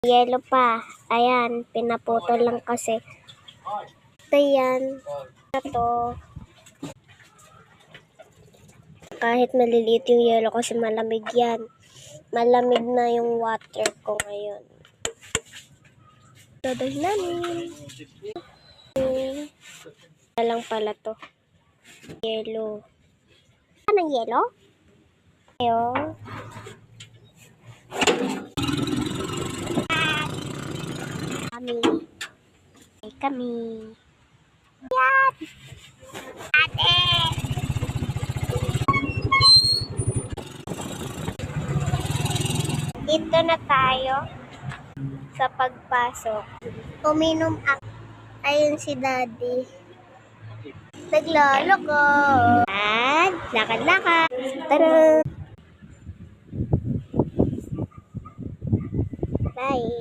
Yelo pa. Ayan, pinaputol lang kasi. Ito yan. Ito. Kahit maliliit yung yelo kasi malamig yan. Malamig na yung water ko ngayon. Dadag namin. Lang pala to. Yelo. Anong yelo? Ayo. Kami. Yan! Ate! Dito na tayo sa pagpasok. Uminom ako. Ayun si Daddy. Naglalako. At lakad-lakad. Tara! Bye!